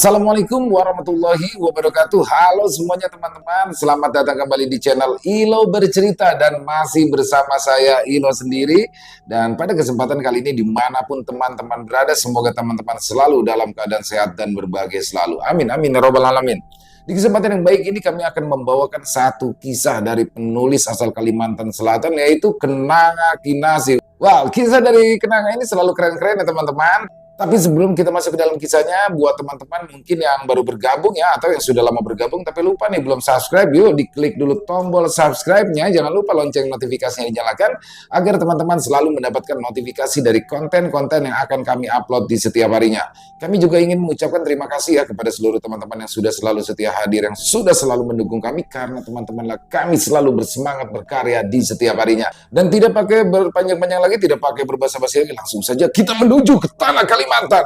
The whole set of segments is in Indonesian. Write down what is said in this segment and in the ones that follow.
Assalamualaikum warahmatullahi wabarakatuh. Halo semuanya teman-teman, selamat datang kembali di channel Ilo Bercerita dan masih bersama saya Ilo sendiri. Dan pada kesempatan kali ini dimanapun teman-teman berada, semoga teman-teman selalu dalam keadaan sehat dan berbahagia selalu. Amin, amin, ya robbal alamin. Di kesempatan yang baik ini kami akan membawakan satu kisah dari penulis asal Kalimantan Selatan, yaitu Kenanga Kinasi. Wow, kisah dari Kenanga ini selalu keren-keren ya teman-teman. Tapi sebelum kita masuk ke dalam kisahnya, buat teman-teman mungkin yang baru bergabung ya, atau yang sudah lama bergabung tapi lupa nih belum subscribe, yuk diklik dulu tombol subscribe-nya, jangan lupa lonceng notifikasinya dinyalakan, agar teman-teman selalu mendapatkan notifikasi dari konten-konten yang akan kami upload di setiap harinya. Kami juga ingin mengucapkan terima kasih ya kepada seluruh teman-teman yang sudah selalu setia hadir, yang sudah selalu mendukung kami, karena teman-temanlah kami selalu bersemangat berkarya di setiap harinya. Dan tidak pakai berpanjang-panjang lagi, tidak pakai berbahasa-basi lagi, langsung saja kita menuju ke tanah Kalimantan.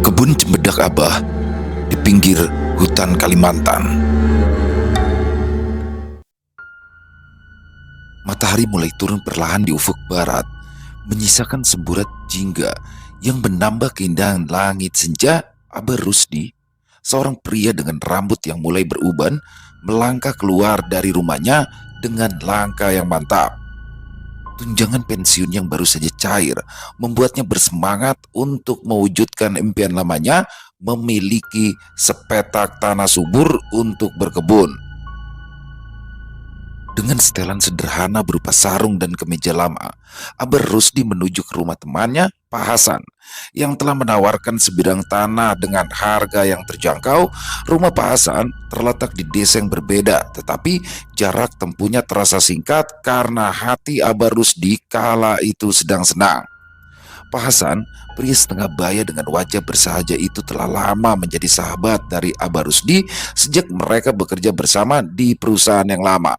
Kebun cempedak Abah di pinggir hutan Kalimantan. Matahari mulai turun perlahan di ufuk barat, menyisakan semburat jingga yang menambah keindahan langit senja. Abah Rusdi, seorang pria dengan rambut yang mulai beruban, melangkah keluar dari rumahnya dengan langkah yang mantap. Tunjangan pensiun yang baru saja cair membuatnya bersemangat untuk mewujudkan impian lamanya, memiliki sepetak tanah subur untuk berkebun. Dengan setelan sederhana berupa sarung dan kemeja lama, Abah Rusdi menuju ke rumah temannya, Pak Hasan, yang telah menawarkan sebidang tanah dengan harga yang terjangkau. Rumah Pak Hasan terletak di desa yang berbeda, tetapi jarak tempuhnya terasa singkat karena hati Abah Rusdi kala itu sedang senang. Pak Hasan, pria setengah baya dengan wajah bersahaja itu, telah lama menjadi sahabat dari Abah Rusdi sejak mereka bekerja bersama di perusahaan yang lama.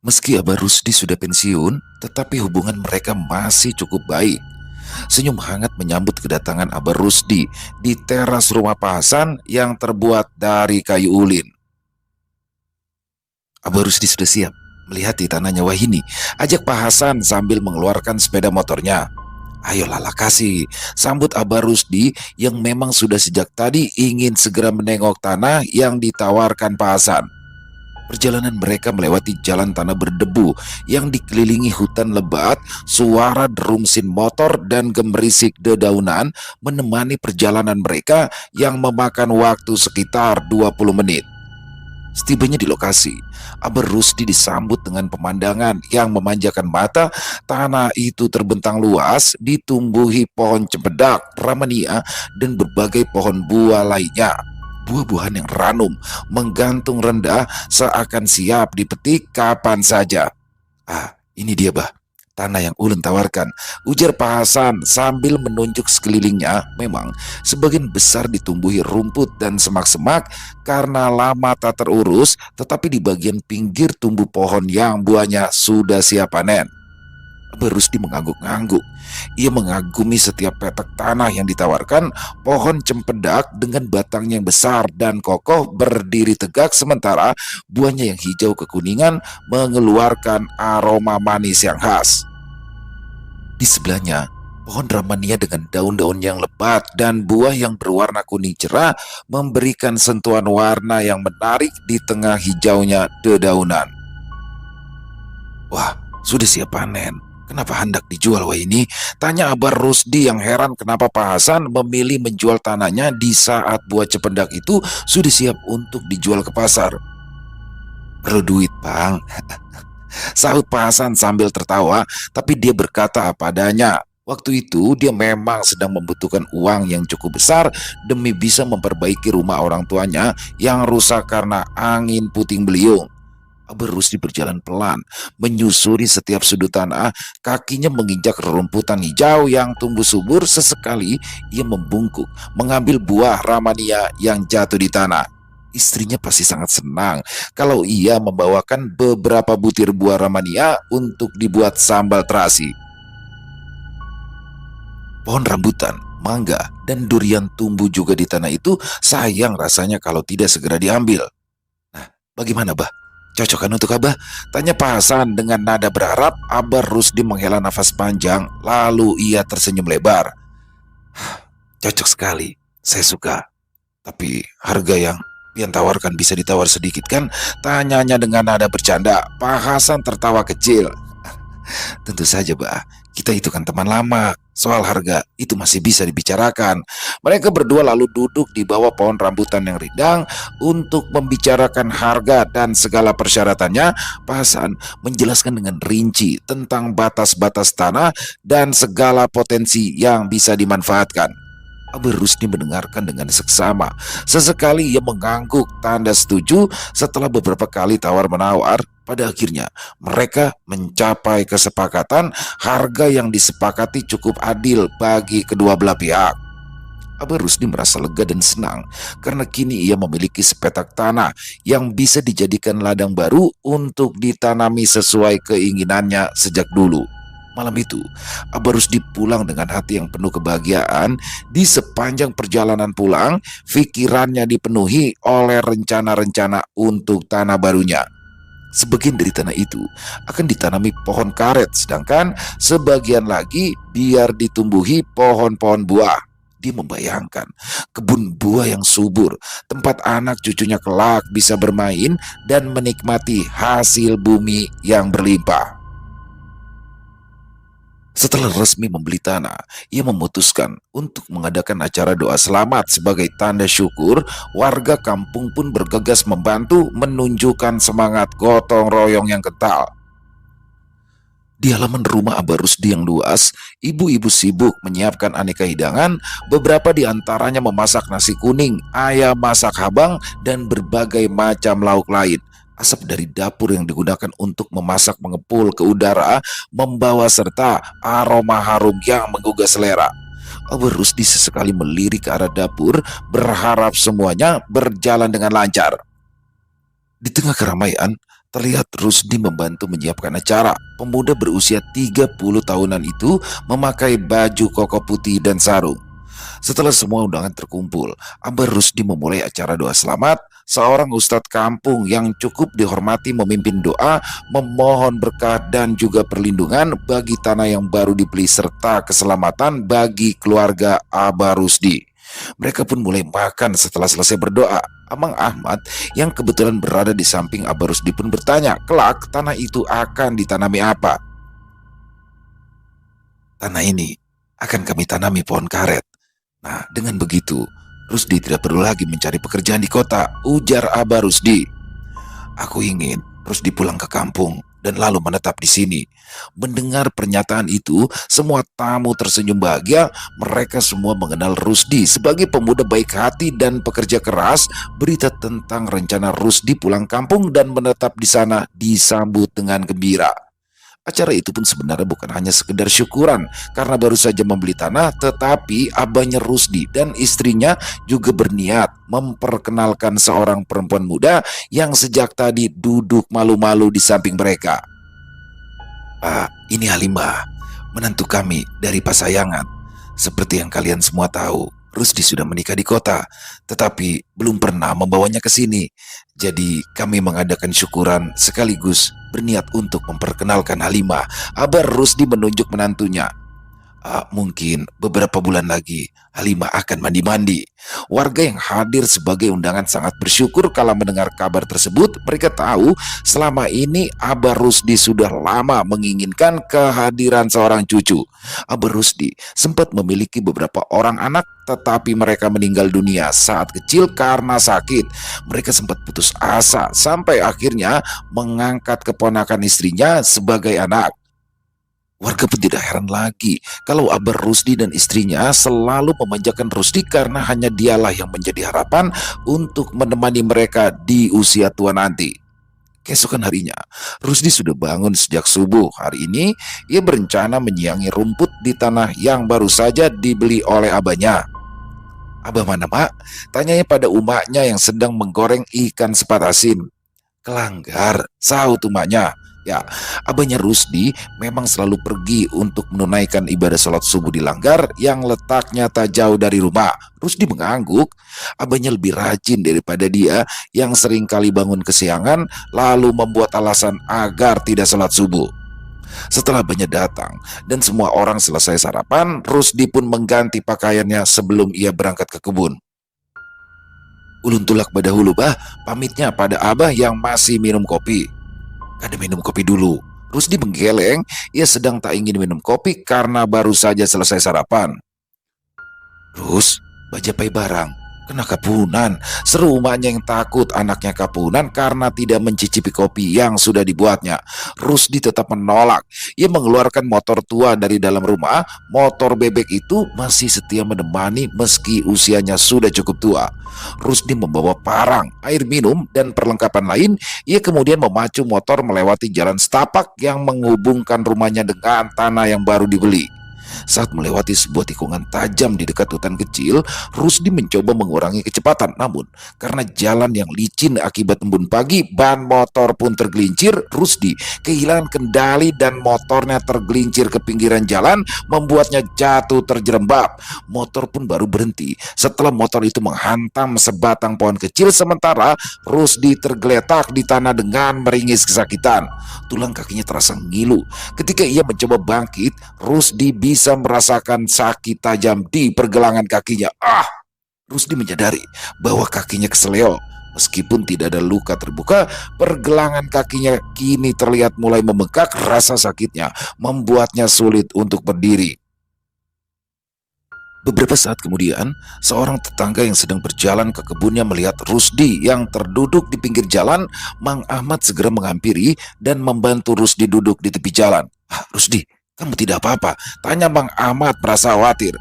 Meski Abah Rusdi sudah pensiun, tetapi hubungan mereka masih cukup baik. Senyum hangat menyambut kedatangan Abah Rusdi di teras rumah Pak Hasan yang terbuat dari kayu ulin. Abah Rusdi sudah siap melihat di tanahnya. Wah ini, ajak Pak Hasan sambil mengeluarkan sepeda motornya. Ayolah kasih, sambut Abah Rusdi yang memang sudah sejak tadi ingin segera menengok tanah yang ditawarkan Pak Hasan. Perjalanan mereka melewati jalan tanah berdebu yang dikelilingi hutan lebat. Suara derum mesin motor dan gemerisik dedaunan menemani perjalanan mereka yang memakan waktu sekitar 20 menit. Setibanya di lokasi, Abah Rusdi disambut dengan pemandangan yang memanjakan mata. Tanah itu terbentang luas, ditumbuhi pohon cempedak, ramania, dan berbagai pohon buah lainnya. Buah-buahan yang ranum menggantung rendah seakan siap dipetik kapan saja. Ini dia bah, tanah yang ulun tawarkan, ujar Pak Hasan sambil menunjuk sekelilingnya. Memang sebagian besar ditumbuhi rumput dan semak-semak karena lama tak terurus, tetapi di bagian pinggir tumbuh pohon yang buahnya sudah siap panen. Abah Rusdi mengangguk-angguk. Ia mengagumi setiap petak tanah yang ditawarkan. Pohon cempedak dengan batangnya yang besar dan kokoh berdiri tegak, sementara buahnya yang hijau kekuningan mengeluarkan aroma manis yang khas. Di sebelahnya, pohon ramania dengan daun-daun yang lebat dan buah yang berwarna kuning cerah memberikan sentuhan warna yang menarik di tengah hijaunya dedaunan. Wah, sudah siap panen. Kenapa hendak dijual wah ini? Tanya Abah Rusdi yang heran kenapa Pak Hasan memilih menjual tanahnya di saat buah cempedak itu sudah siap untuk dijual ke pasar. Perlu duit, Bang. Sahut Pak Hasan sambil tertawa, tapi dia berkata apa adanya. Waktu itu dia memang sedang membutuhkan uang yang cukup besar demi bisa memperbaiki rumah orang tuanya yang rusak karena angin puting beliung. Abah Rusdi berjalan pelan, menyusuri setiap sudut tanah. Kakinya menginjak rerumputan hijau yang tumbuh subur. Sesekali ia membungkuk, mengambil buah ramania yang jatuh di tanah. Istrinya pasti sangat senang kalau ia membawakan beberapa butir buah ramania untuk dibuat sambal terasi. Pohon rambutan, mangga, dan durian tumbuh juga di tanah itu. Sayang rasanya kalau tidak segera diambil. Nah, bagaimana, Bah? Cocok kan untuk Abah? Tanya Pak Hasan dengan nada berharap. Abah Rusdi menghela nafas panjang, lalu ia tersenyum lebar. Cocok sekali, saya suka. Tapi harga yang pian tawarkan bisa ditawar sedikit kan? Tanyanya dengan nada bercanda. Pak Hasan tertawa kecil. Tentu saja, Mbak. Kita itu kan teman lama. Soal harga itu masih bisa dibicarakan. Mereka berdua lalu duduk di bawah pohon rambutan yang rindang untuk membicarakan harga dan segala persyaratannya. Pak Hasan menjelaskan dengan rinci tentang batas-batas tanah dan segala potensi yang bisa dimanfaatkan. Abu Rusdi mendengarkan dengan seksama. Sesekali ia mengangguk tanda setuju. Setelah beberapa kali tawar-menawar, pada akhirnya mereka mencapai kesepakatan. Harga yang disepakati cukup adil bagi kedua belah pihak. Abu Rusdi merasa lega dan senang karena kini ia memiliki sepetak tanah yang bisa dijadikan ladang baru untuk ditanami sesuai keinginannya sejak dulu. Malam itu, Abu Rusdi pulang dengan hati yang penuh kebahagiaan. Di sepanjang perjalanan pulang, pikirannya dipenuhi oleh rencana-rencana untuk tanah barunya. Sebagian dari tanah itu akan ditanami pohon karet, sedangkan sebagian lagi biar ditumbuhi pohon-pohon buah. Dia membayangkan kebun buah yang subur, tempat anak cucunya kelak bisa bermain dan menikmati hasil bumi yang berlimpah. Setelah resmi membeli tanah, ia memutuskan untuk mengadakan acara doa selamat sebagai tanda syukur. Warga kampung pun bergegas membantu menunjukkan semangat gotong royong yang kental. Di halaman rumah Abah Rusdi yang luas, ibu-ibu sibuk menyiapkan aneka hidangan. Beberapa di antaranya memasak nasi kuning, ayam masak habang, dan berbagai macam lauk lain. Asap dari dapur yang digunakan untuk memasak mengepul ke udara, membawa serta aroma harum yang menggugah selera. Abah Rusdi sesekali melirik ke arah dapur, berharap semuanya berjalan dengan lancar. Di tengah keramaian, terlihat Rusdi membantu menyiapkan acara. Pemuda berusia 30 tahunan itu memakai baju koko putih dan sarung. Setelah semua undangan terkumpul, Abah Rusdi memulai acara doa selamat. Seorang ustadz kampung yang cukup dihormati memimpin doa, memohon berkah dan juga perlindungan bagi tanah yang baru dibeli serta keselamatan bagi keluarga Abah Rusdi. Mereka pun mulai makan. Setelah selesai berdoa, Amang Ahmad yang kebetulan berada di samping Abah Rusdi pun bertanya, kelak tanah itu akan ditanami apa? Tanah ini akan kami tanami pohon karet. Nah, dengan begitu, Rusdi tidak perlu lagi mencari pekerjaan di kota, ujar Abah Rusdi. Aku ingin Rusdi pulang ke kampung dan lalu menetap di sini. Mendengar pernyataan itu, semua tamu tersenyum bahagia. Mereka semua mengenal Rusdi sebagai pemuda baik hati dan pekerja keras. Berita tentang rencana Rusdi pulang kampung dan menetap di sana disambut dengan gembira. Acara itu pun sebenarnya bukan hanya sekedar syukuran karena baru saja membeli tanah, tetapi abahnya Rusdi dan istrinya juga berniat memperkenalkan seorang perempuan muda yang sejak tadi duduk malu-malu di samping mereka. Pak, ini Halimah, menantu kami dari Pasayangan. Seperti yang kalian semua tahu, Rusdi sudah menikah di kota, tetapi belum pernah membawanya ke sini. Jadi kami mengadakan syukuran sekaligus berniat untuk memperkenalkan Halimah. Abah Rusdi menunjuk menantunya. Mungkin beberapa bulan lagi Halimah akan mandi-mandi. Warga yang hadir sebagai undangan sangat bersyukur kala mendengar kabar tersebut. Mereka tahu selama ini Abah Rusdi sudah lama menginginkan kehadiran seorang cucu. Abah Rusdi sempat memiliki beberapa orang anak, tetapi mereka meninggal dunia saat kecil karena sakit. Mereka sempat putus asa sampai akhirnya mengangkat keponakan istrinya sebagai anak. Warga pun tidak heran lagi kalau Abah Rusdi dan istrinya selalu memanjakan Rusdi karena hanya dialah yang menjadi harapan untuk menemani mereka di usia tua nanti. Keesokan harinya, Rusdi sudah bangun sejak subuh. Hari ini, ia berencana menyiangi rumput di tanah yang baru saja dibeli oleh abahnya. Abah mana, Mak? Tanyanya pada umaknya yang sedang menggoreng ikan sepat asin. Kelanggar, sahut umaknya. Ya, abahnya Rusdi memang selalu pergi untuk menunaikan ibadah sholat subuh di Langgar yang letaknya tak jauh dari rumah. Rusdi mengangguk, abahnya lebih rajin daripada dia yang sering kali bangun kesiangan lalu membuat alasan agar tidak sholat subuh. Setelah banyak datang dan semua orang selesai sarapan, Rusdi pun mengganti pakaiannya sebelum ia berangkat ke kebun. Ulun tulak badahulu bah, pamitnya pada abah yang masih minum kopi. Kada minum kopi dulu. Rusdi menggeleng, ia sedang tak ingin minum kopi karena baru saja selesai sarapan. Rus, baja pai barang. Kena kapunan. Seru emaknya yang takut anaknya kapunan karena tidak mencicipi kopi yang sudah dibuatnya. Rusdi tetap menolak. Ia mengeluarkan motor tua dari dalam rumah. Motor bebek itu masih setia menemani meski usianya sudah cukup tua. Rusdi membawa parang, air minum, dan perlengkapan lain. Ia kemudian memacu motor melewati jalan setapak yang menghubungkan rumahnya dengan tanah yang baru dibeli. Saat melewati sebuah tikungan tajam di dekat hutan kecil, Rusdi mencoba mengurangi kecepatan. Namun, karena jalan yang licin akibat embun pagi, ban motor pun tergelincir. Rusdi kehilangan kendali dan motornya tergelincir ke pinggiran jalan, membuatnya jatuh terjerembab. Motor pun baru berhenti setelah motor itu menghantam sebatang pohon kecil, sementara Rusdi tergeletak di tanah dengan meringis kesakitan. Tulang kakinya terasa ngilu. Ketika ia mencoba bangkit, Rusdi bisa merasakan sakit tajam di pergelangan kakinya. Rusdi menyadari bahwa kakinya keseleo. Meskipun tidak ada luka terbuka, pergelangan kakinya kini terlihat mulai membengkak. Rasa sakitnya membuatnya sulit untuk berdiri. Beberapa saat kemudian, seorang tetangga yang sedang berjalan ke kebunnya melihat Rusdi yang terduduk di pinggir jalan. Mang Ahmad segera menghampiri dan membantu Rusdi duduk di tepi jalan. Rusdi, kamu tidak apa-apa? Tanya Mang Ahmad merasa khawatir.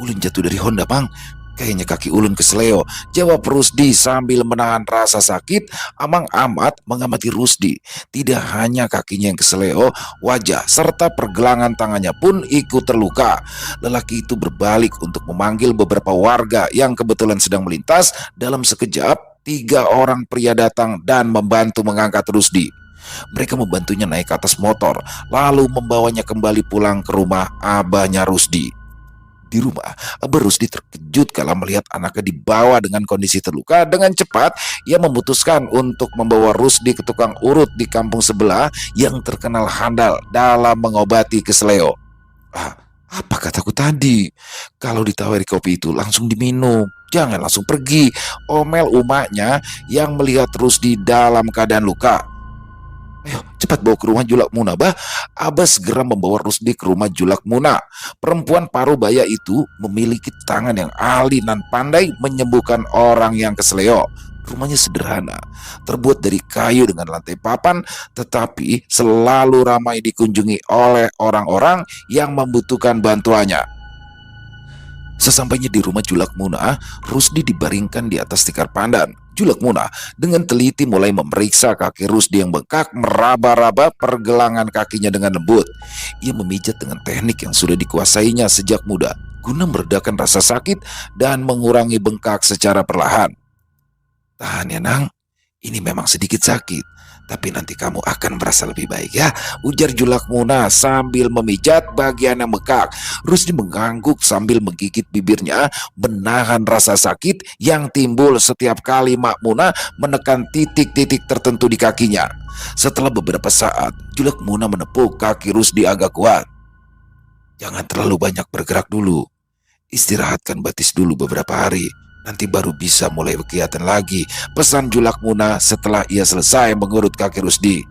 Ulun jatuh dari Honda, Bang. Kayaknya kaki ulun keseleo, jawab Rusdi sambil menahan rasa sakit. Mang Ahmad mengamati Rusdi. Tidak hanya kakinya yang keseleo, wajah serta pergelangan tangannya pun ikut terluka. Lelaki itu berbalik untuk memanggil beberapa warga yang kebetulan sedang melintas. Dalam sekejap, 3 orang pria datang dan membantu mengangkat Rusdi. Mereka membantunya naik ke atas motor, lalu membawanya kembali pulang ke rumah abahnya Rusdi. Di rumah, Abah Rusdi terkejut kala melihat anaknya dibawa dengan kondisi terluka. Dengan cepat, ia memutuskan untuk membawa Rusdi ke tukang urut di kampung sebelah yang terkenal handal dalam mengobati keseleo. Apa kataku tadi? Kalau ditawari kopi itu langsung diminum, jangan langsung pergi, omel umaknya yang melihat Rusdi dalam keadaan luka. Ayo cepat bawa ke rumah Julak Muna, Bah. Abah segera membawa Rusdi ke rumah Julak Muna. Perempuan paruh baya itu memiliki tangan yang ahli dan pandai menyembuhkan orang yang keseleo. Rumahnya sederhana, terbuat dari kayu dengan lantai papan, tetapi selalu ramai dikunjungi oleh orang-orang yang membutuhkan bantuannya. Sesampainya di rumah Julak Muna, Rusdi dibaringkan di atas tikar pandan. Julak Muna dengan teliti mulai memeriksa kaki Rusdi yang bengkak, meraba-raba pergelangan kakinya dengan lembut. Ia memijat dengan teknik yang sudah dikuasainya sejak muda, guna meredakan rasa sakit dan mengurangi bengkak secara perlahan. Tahan ya, Nang. Ini memang sedikit sakit, tapi nanti kamu akan merasa lebih baik ya, ujar Julak Muna sambil memijat bagian yang bengkak. Rusdi mengangguk sambil menggigit bibirnya, menahan rasa sakit yang timbul setiap kali Mak Muna menekan titik-titik tertentu di kakinya. Setelah beberapa saat, Julak Muna menepuk kaki Rusdi agak kuat. Jangan terlalu banyak bergerak dulu. Istirahatkan batis dulu beberapa hari. Nanti baru bisa mulai berkegiatan lagi, pesan Julak Muna setelah ia selesai mengurut kaki Rusdi.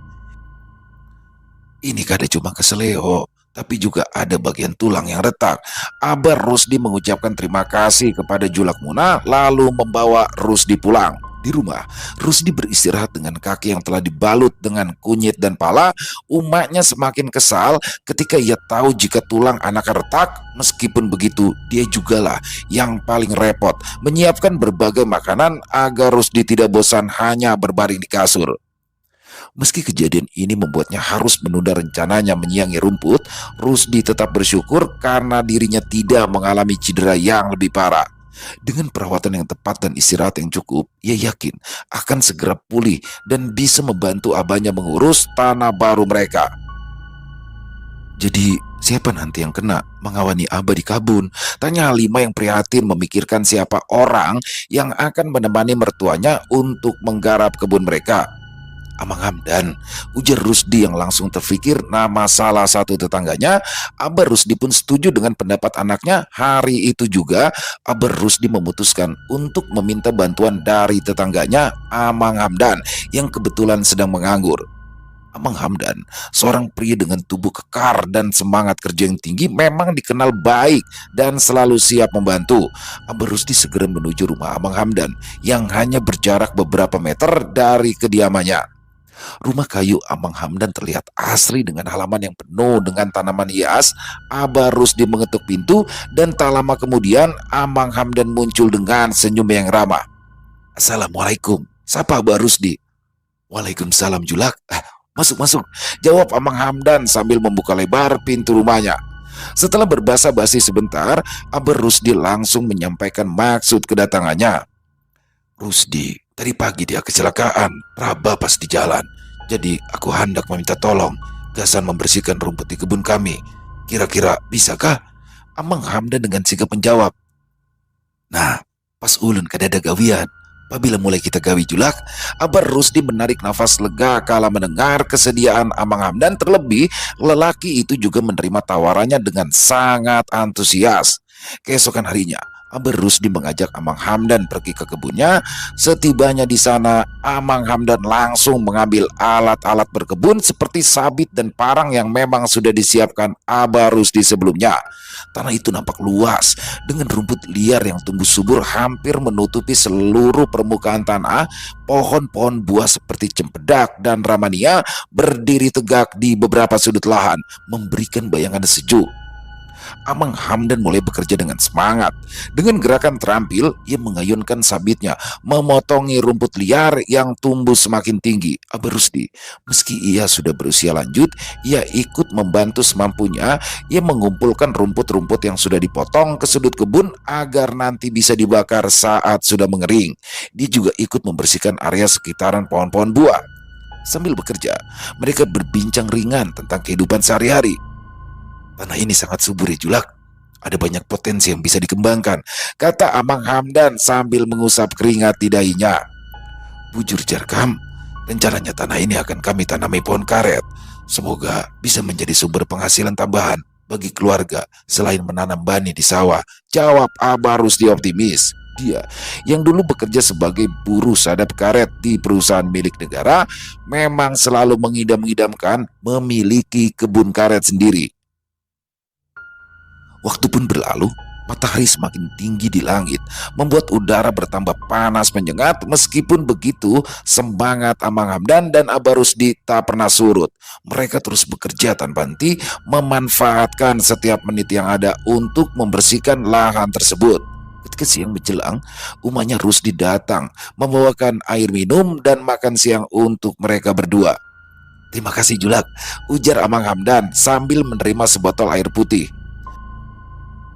Ini kada cuma keseleo, tapi juga ada bagian tulang yang retak. Abah Rusdi mengucapkan terima kasih kepada Julak Muna, lalu membawa Rusdi pulang. Di rumah, Rusdi beristirahat dengan kaki yang telah dibalut dengan kunyit dan pala. Umaknya semakin kesal ketika ia tahu jika tulang anaknya retak. Meskipun begitu, dia jugalah yang paling repot menyiapkan berbagai makanan agar Rusdi tidak bosan hanya berbaring di kasur. Meski kejadian ini membuatnya harus menunda rencananya menyiangi rumput, Rusdi tetap bersyukur karena dirinya tidak mengalami cedera yang lebih parah. Dengan perawatan yang tepat dan istirahat yang cukup, ia yakin akan segera pulih dan bisa membantu abahnya mengurus tanah baru mereka. Jadi, siapa nanti yang kena mengawani abah di kebun? Tanya Halimah yang prihatin memikirkan siapa orang yang akan menemani mertuanya untuk menggarap kebun mereka. Amang Hamdan, ujar Rusdi yang langsung terfikir nama salah satu tetangganya. Abah Rusdi pun setuju dengan pendapat anaknya. Hari itu juga Abah Rusdi memutuskan untuk meminta bantuan dari tetangganya, Amang Hamdan, yang kebetulan sedang menganggur. Amang Hamdan, seorang pria dengan tubuh kekar dan semangat kerja yang tinggi, memang dikenal baik dan selalu siap membantu. Abah Rusdi segera menuju rumah Amang Hamdan yang hanya berjarak beberapa meter dari kediamannya. Rumah kayu Amang Hamdan terlihat asri dengan halaman yang penuh dengan tanaman hias. Abah Rusdi mengetuk pintu dan tak lama kemudian Amang Hamdan muncul dengan senyum yang ramah. "Assalamualaikum," sapa Abah Rusdi. "Waalaikumsalam Julak." Masuk, masuk," jawab Amang Hamdan sambil membuka lebar pintu rumahnya. Setelah berbasa-basi sebentar, Abah Rusdi langsung menyampaikan maksud kedatangannya. "Rusdi, tadi pagi dia kecelakaan, raba pas di jalan. Jadi aku hendak meminta tolong, gasan membersihkan rumput di kebun kami. Kira-kira bisakah?" Amang Hamdan dengan sigap menjawab. "Nah, pas ulun kadada gawian. Apabila mulai kita gawi Julak." Abah Rusdi menarik nafas lega kala mendengar kesediaan Amang Hamdan. Terlebih, lelaki itu juga menerima tawarannya dengan sangat antusias. Keesokan harinya, Abah Rusdi mengajak Amang Hamdan pergi ke kebunnya. Setibanya di sana, Amang Hamdan langsung mengambil alat-alat berkebun seperti sabit dan parang yang memang sudah disiapkan Abah Rusdi sebelumnya. Tanah itu nampak luas dengan rumput liar yang tumbuh subur hampir menutupi seluruh permukaan tanah. Pohon-pohon buah seperti cempedak dan ramania berdiri tegak di beberapa sudut lahan, memberikan bayangan sejuk. Amang Hamdan mulai bekerja dengan semangat. Dengan gerakan terampil, ia mengayunkan sabitnya, memotongi rumput liar yang tumbuh semakin tinggi. Abah Rusdi, meski ia sudah berusia lanjut, ia ikut membantu semampunya. Ia mengumpulkan rumput-rumput yang sudah dipotong ke sudut kebun agar nanti bisa dibakar saat sudah mengering. Dia juga ikut membersihkan area sekitaran pohon-pohon buah. Sambil bekerja, mereka berbincang ringan tentang kehidupan sehari-hari. "Tanah ini sangat subur ya Julak. Ada banyak potensi yang bisa dikembangkan," kata Amang Hamdan sambil mengusap keringat di dahinya. "Bujur Jarkam, rencananya tanah ini akan kami tanami pohon karet. Semoga bisa menjadi sumber penghasilan tambahan bagi keluarga selain menanam bani di sawah," jawab Abah Rusdi optimis. Dia yang dulu bekerja sebagai buruh sadap karet di perusahaan milik negara memang selalu mengidam-idamkan memiliki kebun karet sendiri. Waktu pun berlalu, matahari semakin tinggi di langit, membuat udara bertambah panas menyengat. Meskipun begitu, semangat Amang Hamdan dan Abah Rusdi tak pernah surut. Mereka terus bekerja tanpa henti, memanfaatkan setiap menit yang ada untuk membersihkan lahan tersebut. Ketika siang menjelang, umahnya Rusdi datang, membawakan air minum dan makan siang untuk mereka berdua. "Terima kasih Julak," ujar Amang Hamdan sambil menerima sebotol air putih.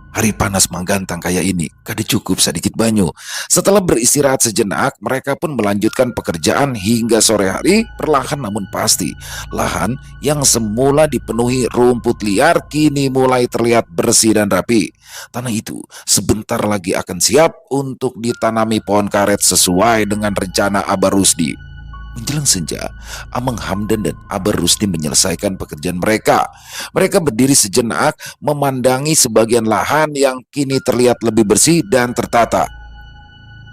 "Hari panas menggantang kayak ini, kada cukup sedikit banyu." Setelah beristirahat sejenak, mereka pun melanjutkan pekerjaan hingga sore hari. Perlahan namun pasti, lahan yang semula dipenuhi rumput liar kini mulai terlihat bersih dan rapi. Tanah itu sebentar lagi akan siap untuk ditanami pohon karet sesuai dengan rencana Abah Rusdi. Menjelang senja, Amang Hamdan dan Abah Rusdi menyelesaikan pekerjaan mereka. Mereka berdiri sejenak memandangi sebagian lahan yang kini terlihat lebih bersih dan tertata.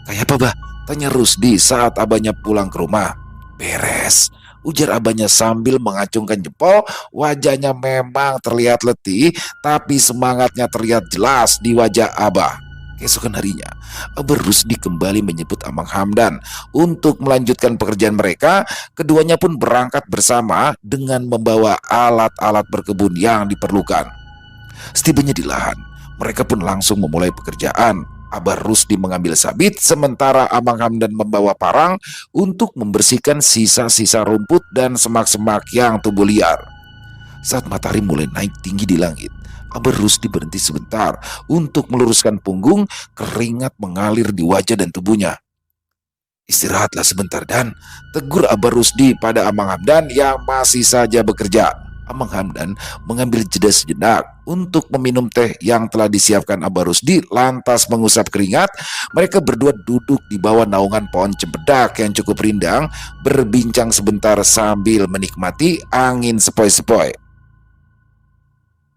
"Kayak apa, Bah?" tanya Rusdi saat abahnya pulang ke rumah. "Beres," ujar abahnya sambil mengacungkan jempol. Wajahnya memang terlihat letih, tapi semangatnya terlihat jelas di wajah abah. Keesokan harinya, Abah Rusdi kembali menyebut Amang Hamdan untuk melanjutkan pekerjaan mereka. Keduanya pun berangkat bersama dengan membawa alat-alat berkebun yang diperlukan. Setibanya di lahan, mereka pun langsung memulai pekerjaan. Abah Rusdi mengambil sabit, sementara Amang Hamdan membawa parang untuk membersihkan sisa-sisa rumput dan semak-semak yang tumbuh liar. Saat matahari mulai naik tinggi di langit, Abah Rusdi berhenti sebentar untuk meluruskan punggung. Keringat mengalir di wajah dan tubuhnya. "Istirahatlah sebentar Dan," tegur Abah Rusdi pada Amang Hamdan yang masih saja bekerja. Amang Hamdan mengambil jeda sejenak untuk meminum teh yang telah disiapkan Abah Rusdi, lantas mengusap keringat. Mereka berdua duduk di bawah naungan pohon cempedak yang cukup rindang, berbincang sebentar sambil menikmati angin sepoi-sepoi.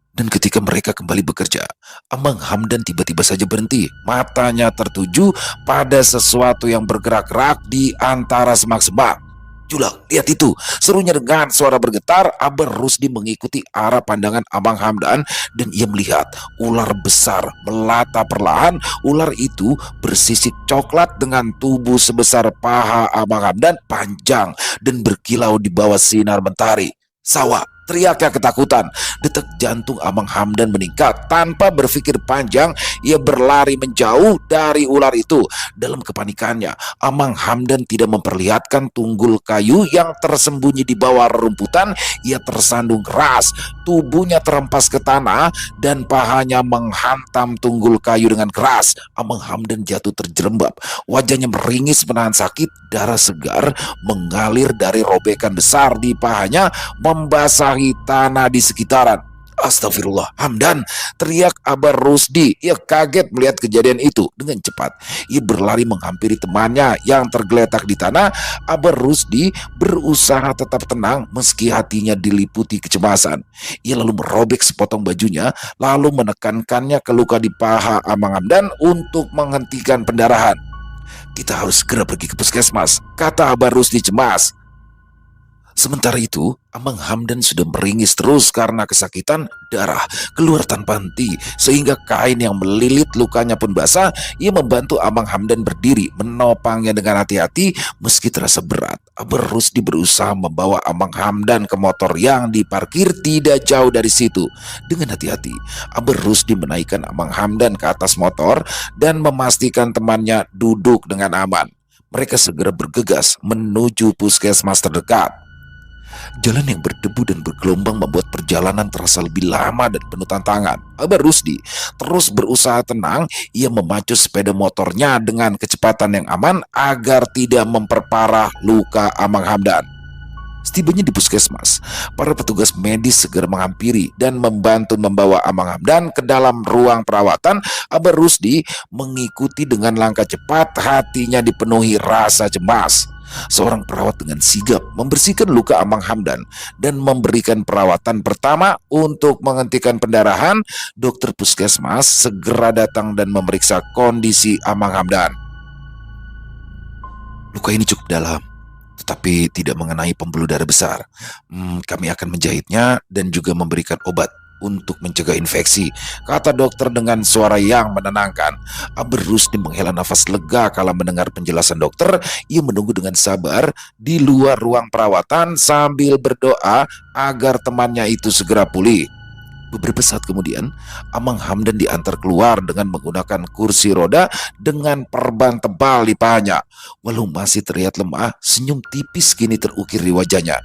Dan ketika mereka kembali bekerja, Amang Hamdan tiba-tiba saja berhenti. Matanya tertuju pada sesuatu yang bergerak-gerak di antara semak-semak. "Julak, lihat itu!" serunya dengan suara bergetar. Abah Rusdi mengikuti arah pandangan Amang Hamdan dan ia melihat ular besar melata perlahan. Ular itu bersisik coklat dengan tubuh sebesar paha Amang Hamdan, panjang dan berkilau di bawah sinar mentari. "Sawa!" teriaknya ketakutan. Detak jantung Amang Hamdan meningkat. Tanpa berpikir panjang, ia berlari menjauh dari ular itu. Dalam kepanikannya, Amang Hamdan tidak memperlihatkan tunggul kayu yang tersembunyi di bawah rerumputan. Ia tersandung keras, tubuhnya terhempas ke tanah dan pahanya menghantam tunggul kayu dengan keras. Amang Hamdan jatuh terjerembab. Wajahnya meringis menahan sakit. Darah segar mengalir dari robekan besar di pahanya, membasahi tanah di sekitaran. "Astagfirullah, Hamdan!" teriak Abah Rusdi. Ia kaget melihat kejadian itu. Dengan cepat ia berlari menghampiri temannya yang tergeletak di tanah. Abah Rusdi berusaha tetap tenang meski hatinya diliputi kecemasan. Ia lalu merobek sepotong bajunya, lalu menekankannya ke luka di paha Amang Hamdan untuk menghentikan pendarahan. "Kita harus segera pergi ke puskesmas," kata Abah Rusdi cemas. Sementara itu, Amang Hamdan sudah meringis terus karena kesakitan. Darah keluar tanpa henti sehingga kain yang melilit lukanya pun basah. Ia membantu Amang Hamdan berdiri, menopangnya dengan hati-hati meski terasa berat. Abah Rusdi berusaha membawa Amang Hamdan ke motor yang diparkir tidak jauh dari situ. Dengan hati-hati, Abah Rusdi menaikkan Amang Hamdan ke atas motor dan memastikan temannya duduk dengan aman. Mereka segera bergegas menuju puskesmas terdekat. Jalan yang berdebu dan bergelombang membuat perjalanan terasa lebih lama dan penuh tantangan. Abah Rusdi terus berusaha tenang. Ia memacu sepeda motornya dengan kecepatan yang aman agar tidak memperparah luka Amang Hamdan. Setibanya di puskesmas, para petugas medis segera menghampiri dan membantu membawa Amang Hamdan ke dalam ruang perawatan. Abah Rusdi mengikuti dengan langkah cepat, hatinya dipenuhi rasa cemas. Seorang perawat dengan sigap membersihkan luka Amang Hamdan dan memberikan perawatan pertama untuk menghentikan pendarahan. Dokter puskesmas segera datang dan memeriksa kondisi Amang Hamdan. "Luka ini cukup dalam, tetapi tidak mengenai pembuluh darah besar. Kami akan menjahitnya dan juga memberikan obat untuk mencegah infeksi," kata dokter dengan suara yang menenangkan. Abah Rusdi menghela nafas lega kala mendengar penjelasan dokter. Ia menunggu dengan sabar di luar ruang perawatan sambil berdoa agar temannya itu segera pulih. Beberapa saat kemudian, Amang Hamdan diantar keluar dengan menggunakan kursi roda dengan perban tebal di pahanya. Walau masih terlihat lemah, senyum tipis kini terukir di wajahnya.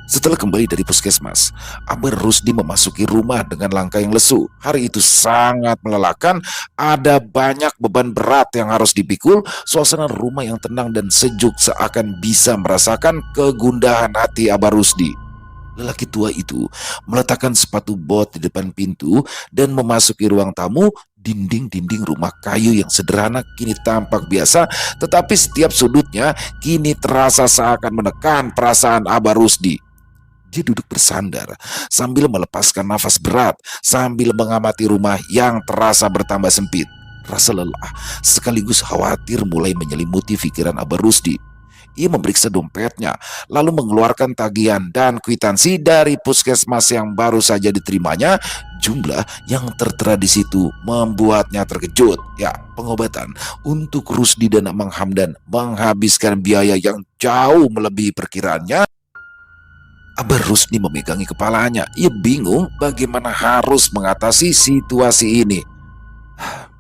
Setelah kembali dari puskesmas, Abah Rusdi memasuki rumah dengan langkah yang lesu. Hari itu sangat melelahkan, ada banyak beban berat yang harus dipikul. Suasana rumah yang tenang dan sejuk seakan bisa merasakan kegundahan hati Abah Rusdi. Lelaki tua itu meletakkan sepatu bot di depan pintu dan memasuki ruang tamu. Dinding-dinding rumah kayu yang sederhana kini tampak biasa, tetapi setiap sudutnya kini terasa seakan menekan perasaan Abah Rusdi. Dia duduk bersandar sambil melepaskan nafas berat sambil mengamati rumah yang terasa bertambah sempit. Rasa lelah sekaligus khawatir mulai menyelimuti pikiran Abah Rusdi. Ia memeriksa dompetnya, lalu mengeluarkan tagihan dan kwitansi dari puskesmas yang baru saja diterimanya. Jumlah yang tertera di situ membuatnya terkejut. Ya, pengobatan untuk Rusdi dan Amang Hamdan menghabiskan biaya yang jauh melebihi perkiraannya. Abah Rusdi memegangi kepalanya. Ia bingung bagaimana harus mengatasi situasi ini.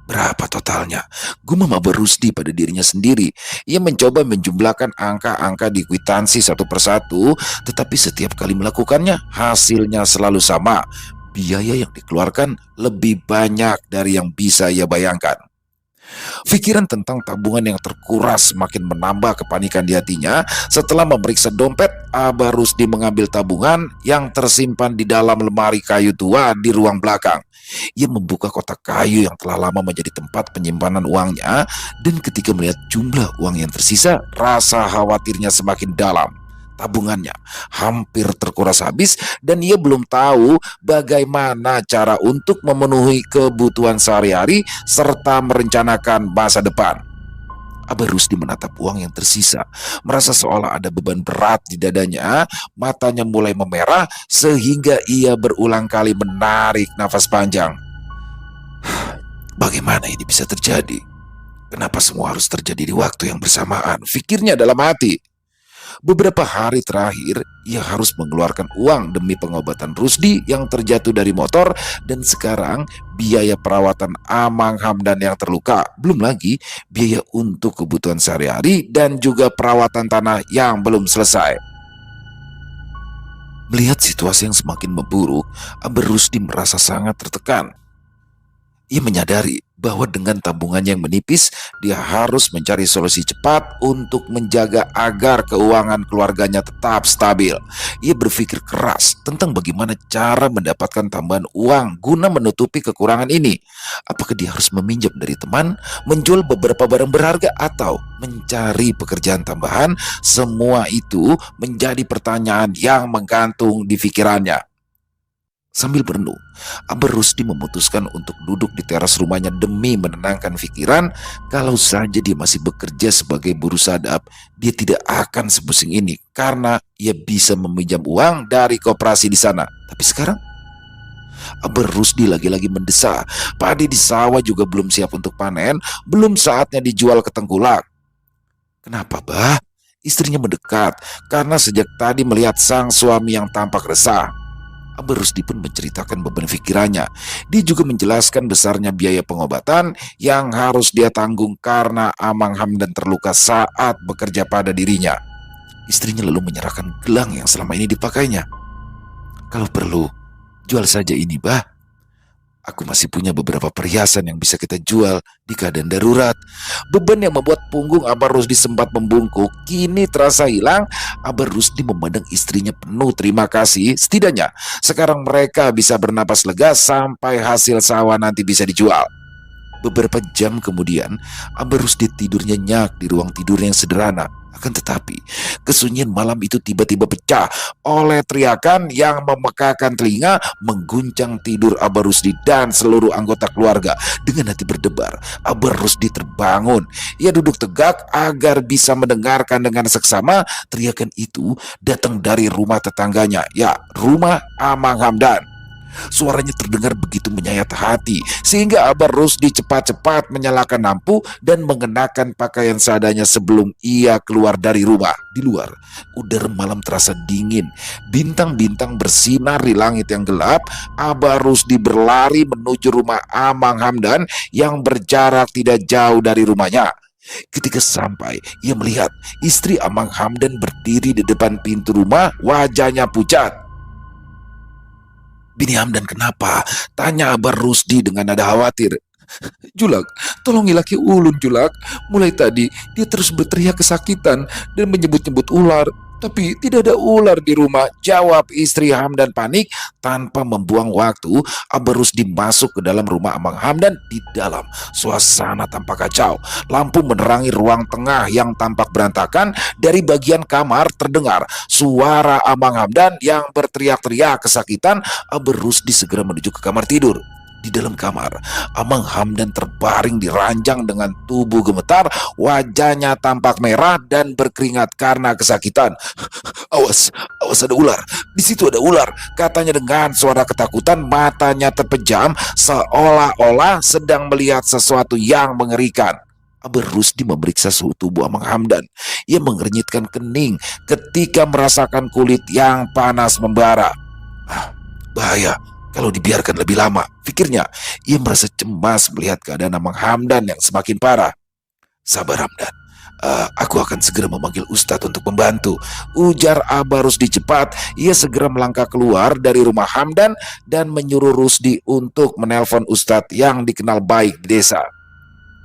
Berapa totalnya? Gumam Abah Rusdi pada dirinya sendiri. Ia mencoba menjumlahkan angka-angka di kwitansi satu persatu, tetapi setiap kali melakukannya, hasilnya selalu sama. Biaya yang dikeluarkan lebih banyak dari yang bisa ia bayangkan. Pikiran tentang tabungan yang terkuras semakin menambah kepanikan di hatinya. Setelah memeriksa dompet, Abah Rusdi mengambil tabungan yang tersimpan di dalam lemari kayu tua di ruang belakang. Ia membuka kotak kayu yang telah lama menjadi tempat penyimpanan uangnya, dan ketika melihat jumlah uang yang tersisa, rasa khawatirnya semakin dalam. Tabungannya hampir terkuras habis dan ia belum tahu bagaimana cara untuk memenuhi kebutuhan sehari-hari serta merencanakan masa depan. Abah Rusdi menatap uang yang tersisa, merasa seolah ada beban berat di dadanya. Matanya mulai memerah sehingga ia berulang kali menarik nafas panjang. Bagaimana ini bisa terjadi? Kenapa semua harus terjadi di waktu yang bersamaan? Pikirnya dalam hati. Beberapa hari terakhir, ia harus mengeluarkan uang demi pengobatan Rusdi yang terjatuh dari motor, dan sekarang biaya perawatan Amang Hamdan yang terluka. Belum lagi biaya untuk kebutuhan sehari-hari dan juga perawatan tanah yang belum selesai. Melihat situasi yang semakin memburuk, Abah Rusdi merasa sangat tertekan. Ia menyadari bahwa dengan tabungannya yang menipis, dia harus mencari solusi cepat untuk menjaga agar keuangan keluarganya tetap stabil. Ia berpikir keras tentang bagaimana cara mendapatkan tambahan uang guna menutupi kekurangan ini. Apakah dia harus meminjam dari teman, menjual beberapa barang berharga, atau mencari pekerjaan tambahan? Semua itu menjadi pertanyaan yang menggantung di pikirannya. Sambil berenung, Abah Rusdi memutuskan untuk duduk di teras rumahnya demi menenangkan pikiran. Kalau saja dia masih bekerja sebagai buruh sadap, dia tidak akan sebusing ini karena ia bisa meminjam uang dari koperasi di sana. Tapi sekarang, Abah Rusdi lagi-lagi mendesak. Padi di sawah juga belum siap untuk panen, belum saatnya dijual ke tengkulak. Kenapa, Bah? Istrinya mendekat karena sejak tadi melihat sang suami yang tampak resah. Abah Rusdi pun menceritakan beban pikirannya. Dia juga menjelaskan besarnya biaya pengobatan yang harus dia tanggung karena Amang Hamdan terluka saat bekerja pada dirinya. Istrinya lalu menyerahkan gelang yang selama ini dipakainya. Kalau perlu, jual saja ini, Bah. Aku masih punya beberapa perhiasan yang bisa kita jual di keadaan darurat. Beban yang membuat punggung Abah Rusdi sempat membungkuk kini terasa hilang. Abah Rusdi memandang istrinya penuh terima kasih. Setidaknya sekarang mereka bisa bernapas lega sampai hasil sawah nanti bisa dijual. Beberapa jam kemudian, Abah Rusdi tidur nyenyak di ruang tidur yang sederhana. Akan tetapi, kesunyian malam itu tiba-tiba pecah oleh teriakan yang memekakan telinga, mengguncang tidur Abah Rusdi dan seluruh anggota keluarga. Dengan hati berdebar, Abah Rusdi terbangun. Ia duduk tegak agar bisa mendengarkan dengan seksama. Teriakan itu datang dari rumah tetangganya, ya, rumah Amang Hamdan. Suaranya terdengar begitu menyayat hati sehingga Abah Rusdi cepat-cepat menyalakan lampu dan mengenakan pakaian seadanya sebelum ia keluar dari rumah. Di luar, udara malam terasa dingin. Bintang-bintang bersinar di langit yang gelap. Abah Rusdi berlari menuju rumah Amang Hamdan yang berjarak tidak jauh dari rumahnya. Ketika sampai, ia melihat istri Amang Hamdan berdiri di depan pintu rumah, wajahnya pucat. "Bini Hamdan kenapa?" tanya Abah Rusdi dengan nada khawatir. "Julak, tolongi laki ulun, Julak. Mulai tadi dia terus berteriak kesakitan dan menyebut-nyebut ular. Tapi tidak ada ular di rumah," jawab istri Hamdan panik. Tanpa membuang waktu, Abah Rusdi masuk ke dalam rumah Amang Hamdan. Di dalam, suasana tampak kacau. Lampu menerangi ruang tengah yang tampak berantakan. Dari bagian kamar terdengar suara Amang Hamdan yang berteriak-teriak kesakitan. Abah Rusdi segera menuju ke kamar tidur. Di dalam kamar, Amang Hamdan terbaring di ranjang dengan tubuh gemetar. Wajahnya tampak merah dan berkeringat karena kesakitan. Awas, awas ada ular. Di situ ada ular," katanya dengan suara ketakutan. Matanya terpejam seolah-olah sedang melihat sesuatu yang mengerikan. Abah Rusdi memeriksa suhu tubuh Amang Hamdan. Ia mengernyitkan kening ketika merasakan kulit yang panas membara. Bahaya kalau dibiarkan lebih lama, pikirnya. Ia merasa cemas melihat keadaan Amang Hamdan yang semakin parah. "Sabar, Hamdan. Aku akan segera memanggil Ustadz untuk membantu," ujar Abah Rusdi cepat. Ia segera melangkah keluar dari rumah Hamdan dan menyuruh Rusdi untuk menelpon Ustadz yang dikenal baik di desa.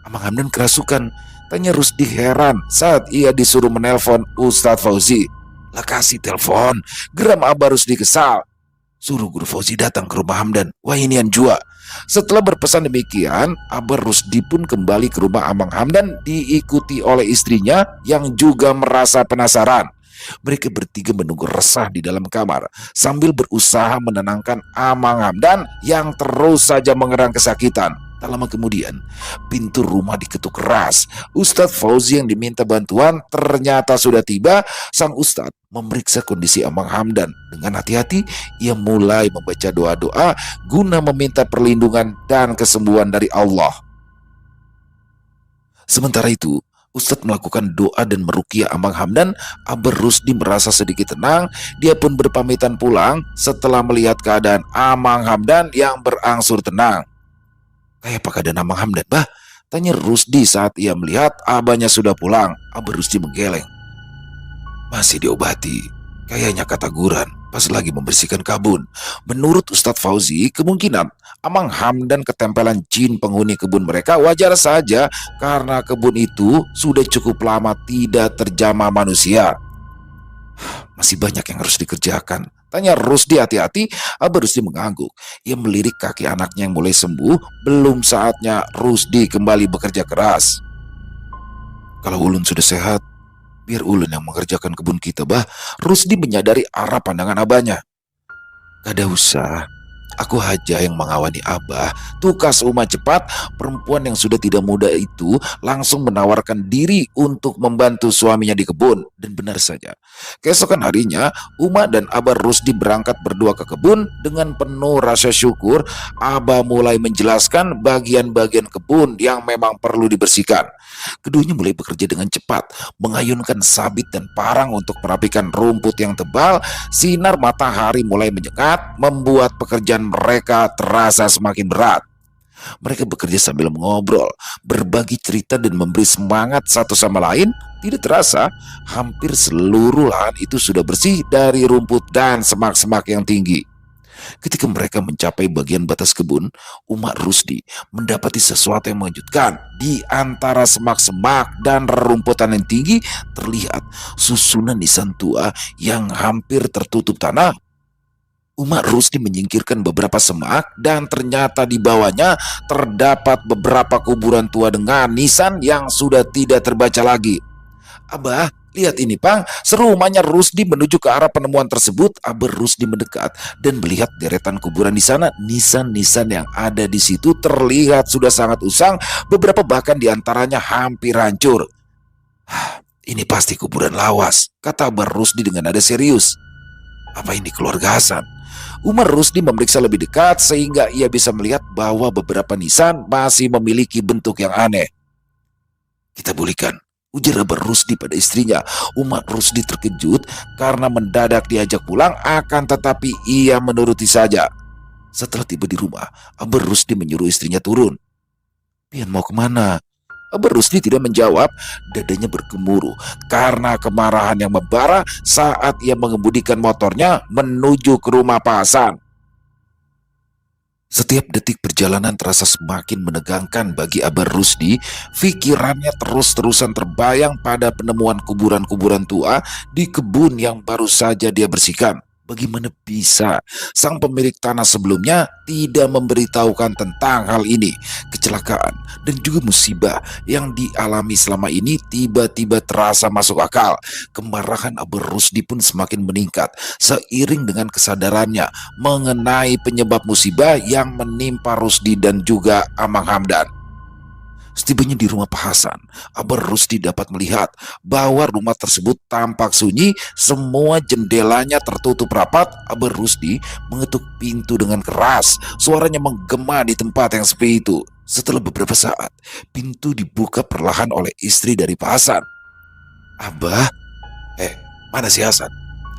Amang Hamdan kerasukan, tanya Rusdi heran saat ia disuruh menelpon Ustadz Fauzi. Lah kasih telepon, geram Abah Rusdi kesal. Suruh Guru Fauzi datang ke rumah Hamdan. Wah inian jua. Setelah berpesan demikian, Abah Rusdi pun kembali ke rumah Amang Hamdan diikuti oleh istrinya yang juga merasa penasaran. Mereka bertiga menunggu resah di dalam kamar sambil berusaha menenangkan Amang Hamdan yang terus saja mengerang kesakitan. Tak lama kemudian, pintu rumah diketuk keras. Ustadz Fauzi yang diminta bantuan ternyata sudah tiba. Sang Ustadz memeriksa kondisi Amang Hamdan. Dengan hati-hati, ia mulai membaca doa-doa guna meminta perlindungan dan kesembuhan dari Allah. Sementara itu, Ustadz melakukan doa dan meruqyah Amang Hamdan. Abah Rusdi merasa sedikit tenang. Dia pun berpamitan pulang setelah melihat keadaan Amang Hamdan yang berangsur tenang. Kayak apa keadaan Amang Hamdan, bah? Tanya Rusdi saat ia melihat abahnya sudah pulang. Abah Rusdi menggeleng. Masih diobati. Kayaknya kataguran pas lagi membersihkan kebun. Menurut Ustadz Fauzi, kemungkinan Amang Hamdan ketempelan jin penghuni kebun mereka wajar saja karena kebun itu sudah cukup lama tidak terjamah manusia. Masih banyak yang harus dikerjakan. Tanya Rusdi hati-hati. Abah Rusdi mengangguk. Ia melirik kaki anaknya yang mulai sembuh. Belum saatnya Rusdi kembali bekerja keras. Kalau Ulun sudah sehat, biar Ulun yang mengerjakan kebun kita, bah. Rusdi menyadari arah pandangan abahnya. Kada usah. Aku aja yang mengawani Abah. Tukas Uma cepat. Perempuan yang sudah tidak muda itu langsung menawarkan diri untuk membantu suaminya di kebun. Dan benar saja, keesokan harinya Uma dan Abah Rusdi berangkat berdua ke kebun. Dengan penuh rasa syukur, Abah mulai menjelaskan bagian-bagian kebun yang memang perlu dibersihkan. Keduanya mulai bekerja dengan cepat, mengayunkan sabit dan parang untuk merapikan rumput yang tebal. Sinar matahari mulai menyengat, membuat pekerjaan mereka terasa semakin berat. Mereka bekerja sambil mengobrol, berbagi cerita dan memberi semangat satu sama lain. Tidak terasa, hampir seluruh lahan itu sudah bersih dari rumput dan semak-semak yang tinggi. Ketika mereka mencapai bagian batas kebun, Umat Rusdi mendapati sesuatu yang mengejutkan. Di antara semak-semak dan rerumputan yang tinggi terlihat susunan nisan tua yang hampir tertutup tanah. Umat Rusdi menyingkirkan beberapa semak dan ternyata di bawahnya terdapat beberapa kuburan tua dengan nisan yang sudah tidak terbaca lagi. Abah, lihat ini, Pang. Serumahnya Rusdi menuju ke arah penemuan tersebut. Abah Rusdi mendekat dan melihat deretan kuburan di sana. Nisan-nisan yang ada di situ terlihat sudah sangat usang. Beberapa bahkan diantaranya hampir hancur. Ini pasti kuburan lawas, kata Abah Rusdi dengan nada serius. Apa ini keluarga Hasan? Umar Rusdi memeriksa lebih dekat sehingga ia bisa melihat bahwa beberapa nisan masih memiliki bentuk yang aneh. Kita pulihkan, ujar Abah Rusdi pada istrinya. Umat Rusdi terkejut karena mendadak diajak pulang, akan tetapi ia menuruti saja. Setelah tiba di rumah, Abah Rusdi menyuruh istrinya turun. Pian mau kemana? Abah Rusdi tidak menjawab. Dadanya bergemuruh karena kemarahan yang membara saat ia mengemudikan motornya menuju ke rumah Pak Hasan. Setiap detik perjalanan terasa semakin menegangkan bagi Abah Rusdi. Pikirannya terus-terusan terbayang pada penemuan kuburan-kuburan tua di kebun yang baru saja dia bersihkan. Bagaimana bisa sang pemilik tanah sebelumnya tidak memberitahukan tentang hal ini? Kecelakaan dan juga musibah yang dialami selama ini tiba-tiba terasa masuk akal. Kemarahan Abah Rusdi pun semakin meningkat seiring dengan kesadarannya mengenai penyebab musibah yang menimpa Rusdi dan juga Amang Hamdan. Setibanya di rumah Pak Hasan, Abah Rusdi dapat melihat bahwa rumah tersebut tampak sunyi, semua jendelanya tertutup rapat. Abah Rusdi mengetuk pintu dengan keras, suaranya menggema di tempat yang sepi itu. Setelah beberapa saat, pintu dibuka perlahan oleh istri dari Pak Hasan. Abah, mana si Hasan?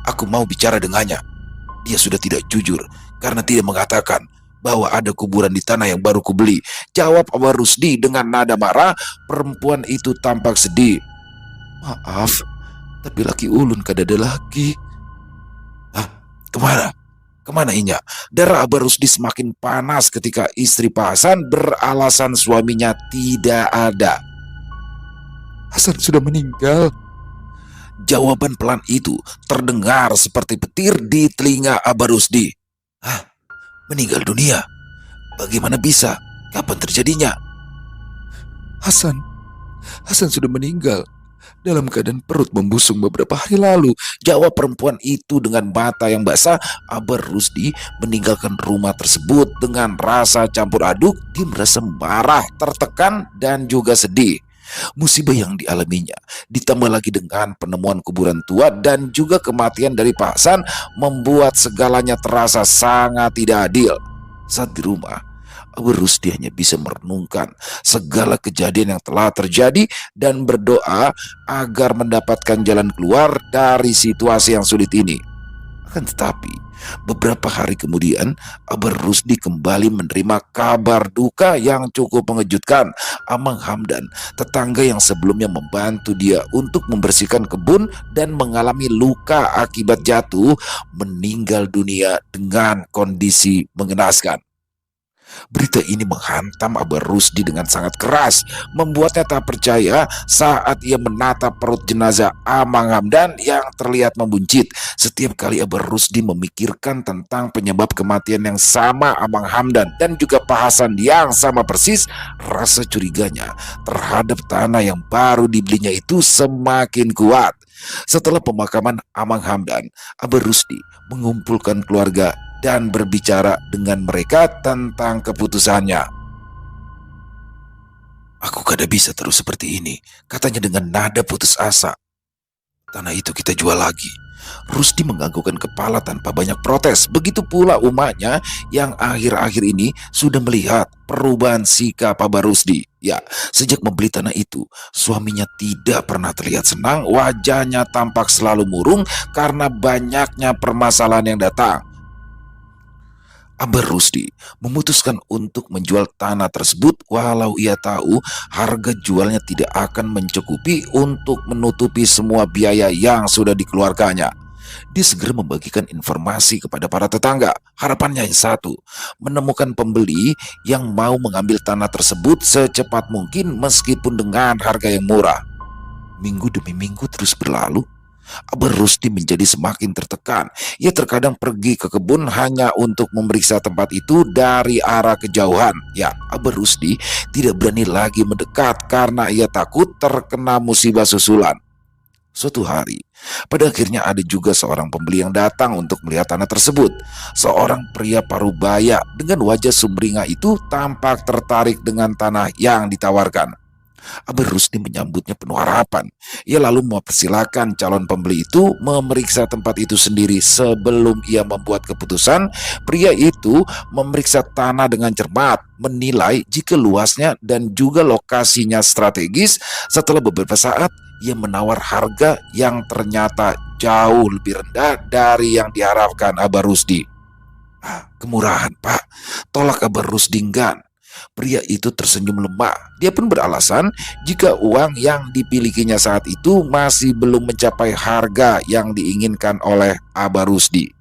Aku mau bicara dengannya. Dia sudah tidak jujur karena tidak mengatakan bahwa ada kuburan di tanah yang baru kubeli, jawab Abah Rusdi dengan nada marah. Perempuan itu tampak sedih. Maaf, tapi laki ulun kada ada lagi. Kemana? Kemana Inya? Darah Abah Rusdi semakin panas ketika istri Pak Hasan beralasan suaminya tidak ada. Hasan sudah meninggal. Jawaban pelan itu terdengar seperti petir di telinga Abah Rusdi. Hah? Meninggal dunia? Bagaimana bisa? Kapan terjadinya? Hasan sudah meninggal dalam keadaan perut membusung beberapa hari lalu. Jawab perempuan itu dengan mata yang basah. Abah Rusdi meninggalkan rumah tersebut dengan rasa campur aduk. Dia merasa marah, tertekan, dan juga sedih. Musibah yang dialaminya ditambah lagi dengan penemuan kuburan tua dan juga kematian dari Pak Hasan membuat segalanya terasa sangat tidak adil. Saat di rumah, Abah Rusdi hanya bisa merenungkan segala kejadian yang telah terjadi dan berdoa agar mendapatkan jalan keluar dari situasi yang sulit ini. Akan tetapi, beberapa hari kemudian, Abah Rusdi kembali menerima kabar duka yang cukup mengejutkan. Amang Hamdan, tetangga yang sebelumnya membantu dia untuk membersihkan kebun dan mengalami luka akibat jatuh, meninggal dunia dengan kondisi mengenaskan. Berita ini menghantam Abah Rusdi dengan sangat keras, membuatnya tak percaya saat ia menatap perut jenazah Amang Hamdan yang terlihat membuncit. Setiap kali Abah Rusdi memikirkan tentang penyebab kematian yang sama Amang Hamdan dan juga Pak Hasan yang sama persis, rasa curiganya terhadap tanah yang baru dibelinya itu semakin kuat. Setelah pemakaman Amang Hamdan, Abah Rusdi mengumpulkan keluarga dan berbicara dengan mereka tentang keputusannya. Aku kada bisa terus seperti ini, katanya dengan nada putus asa. Tanah itu kita jual lagi. Rusdi menganggukkan kepala tanpa banyak protes. Begitu pula umatnya yang akhir-akhir ini sudah melihat perubahan sikap Abah Rusdi. Ya, sejak membeli tanah itu, suaminya tidak pernah terlihat senang. Wajahnya tampak selalu murung karena banyaknya permasalahan yang datang. Abah Rusdi memutuskan untuk menjual tanah tersebut walau ia tahu harga jualnya tidak akan mencukupi untuk menutupi semua biaya yang sudah dikeluarkannya. Dia segera membagikan informasi kepada para tetangga. Harapannya yang satu, menemukan pembeli yang mau mengambil tanah tersebut secepat mungkin meskipun dengan harga yang murah. Minggu demi minggu terus berlalu. Abah Rusdi menjadi semakin tertekan. Ia terkadang pergi ke kebun hanya untuk memeriksa tempat itu dari arah kejauhan. Ya, Abah Rusdi tidak berani lagi mendekat karena ia takut terkena musibah susulan. Suatu hari, pada akhirnya ada juga seorang pembeli yang datang untuk melihat tanah tersebut. Seorang pria parubaya dengan wajah sumringah itu tampak tertarik dengan tanah yang ditawarkan. Abah Rusdi menyambutnya penuh harapan. Ia lalu mempersilahkan calon pembeli itu memeriksa tempat itu sendiri. Sebelum ia membuat keputusan, pria itu memeriksa tanah dengan cermat, menilai jika luasnya dan juga lokasinya strategis. Setelah beberapa saat, ia menawar harga yang ternyata jauh lebih rendah dari yang diharapkan Abah Rusdi. Kemurahan, Pak. Tolak Abah Rusdi enggan. Pria itu tersenyum lemah. Dia pun beralasan jika uang yang dimilikinya saat itu masih belum mencapai harga yang diinginkan oleh Abah Rusdi.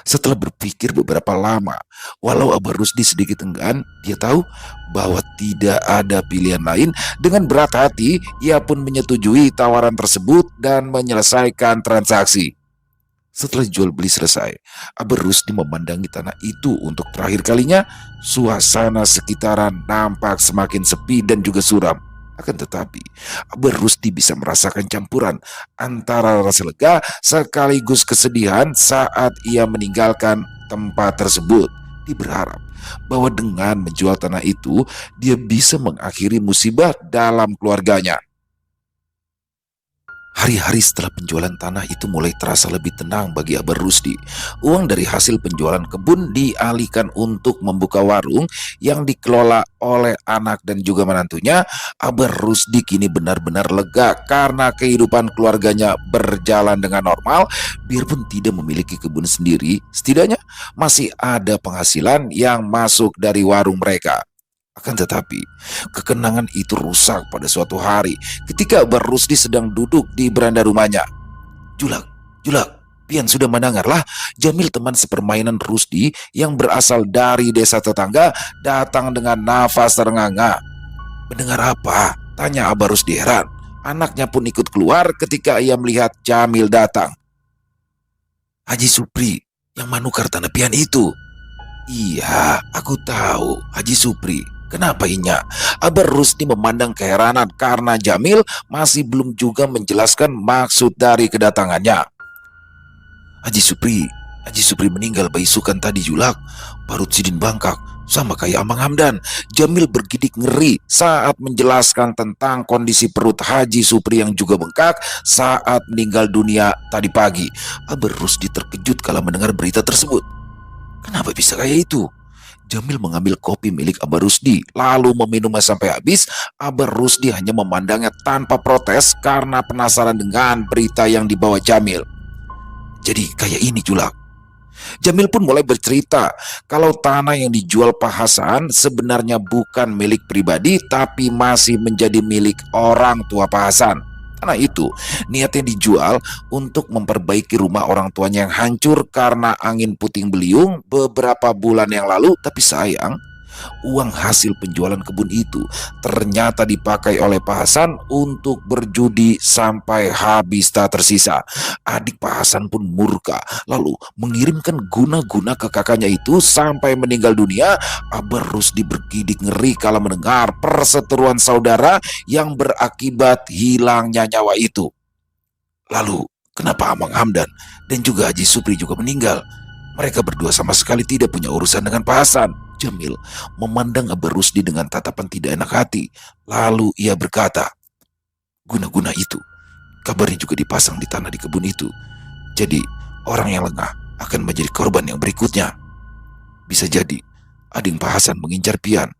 Setelah berpikir beberapa lama, walau Abah Rusdi sedikit enggan, dia tahu bahwa tidak ada pilihan lain. Dengan berat hati, ia pun menyetujui tawaran tersebut dan menyelesaikan transaksi. Setelah jual beli selesai, Abah Rusdi memandangi tanah itu untuk terakhir kalinya. Suasana sekitaran nampak semakin sepi dan juga suram. Akan tetapi, Abah Rusdi bisa merasakan campuran antara rasa lega sekaligus kesedihan saat ia meninggalkan tempat tersebut. Dia berharap bahwa dengan menjual tanah itu, dia bisa mengakhiri musibah dalam keluarganya. Hari-hari setelah penjualan tanah itu mulai terasa lebih tenang bagi Abah Rusdi. Uang dari hasil penjualan kebun dialihkan untuk membuka warung yang dikelola oleh anak dan juga menantunya. Abah Rusdi kini benar-benar lega karena kehidupan keluarganya berjalan dengan normal. Biarpun tidak memiliki kebun sendiri, setidaknya masih ada penghasilan yang masuk dari warung mereka. Akan tetapi, kekenangan itu rusak pada suatu hari ketika Abah Rusdi sedang duduk di beranda rumahnya. Julak, Pian sudah mendengarlah Jamil teman sepermainan Rusdi yang berasal dari desa tetangga datang dengan nafas ternganga. Mendengar apa? Tanya Abah Rusdi heran. Anaknya pun ikut keluar ketika ia melihat Jamil datang. Haji Supri yang manukar tanah pian itu. Iya, aku tahu, Haji Supri. Kenapa Inya? Abah Rusdi memandang keheranan karena Jamil masih belum juga menjelaskan maksud dari kedatangannya. Haji Supri, Haji Supri meninggal baisukan tadi Julak. Parut Sidin bangkak, sama kayak Amang Hamdan. Jamil bergidik ngeri saat menjelaskan tentang kondisi perut Haji Supri yang juga bengkak saat meninggal dunia tadi pagi. Abah Rusdi terkejut kala mendengar berita tersebut. Kenapa bisa kayak itu? Jamil mengambil kopi milik Abah Rusdi, lalu meminumnya sampai habis. Abah Rusdi hanya memandangnya tanpa protes karena penasaran dengan berita yang dibawa Jamil. Jadi kayak ini Julak. Jamil pun mulai bercerita kalau tanah yang dijual Pak Hasan sebenarnya bukan milik pribadi tapi masih menjadi milik orang tua Pak Hasan. Tanah itu niatnya dijual untuk memperbaiki rumah orang tuanya yang hancur karena angin puting beliung beberapa bulan yang lalu. Tapi sayang, uang hasil penjualan kebun itu ternyata dipakai oleh Pak Hasan untuk berjudi sampai habis tak tersisa. Adik Pak Hasan pun murka, lalu mengirimkan guna-guna ke kakaknya itu sampai meninggal dunia. Abah Rusdi bergidik ngeri kala mendengar perseteruan saudara yang berakibat hilangnya nyawa itu. Lalu, kenapa Amang Hamdan dan juga Haji Supri juga meninggal? Mereka berdua sama sekali tidak punya urusan dengan Pak Hasan. Jamil memandang Abah Rusdi dengan tatapan tidak enak hati. Lalu ia berkata, guna-guna itu kabarnya juga dipasang di tanah di kebun itu. Jadi orang yang lengah akan menjadi korban yang berikutnya. Bisa jadi adik Pak Hasan mengincar Pian,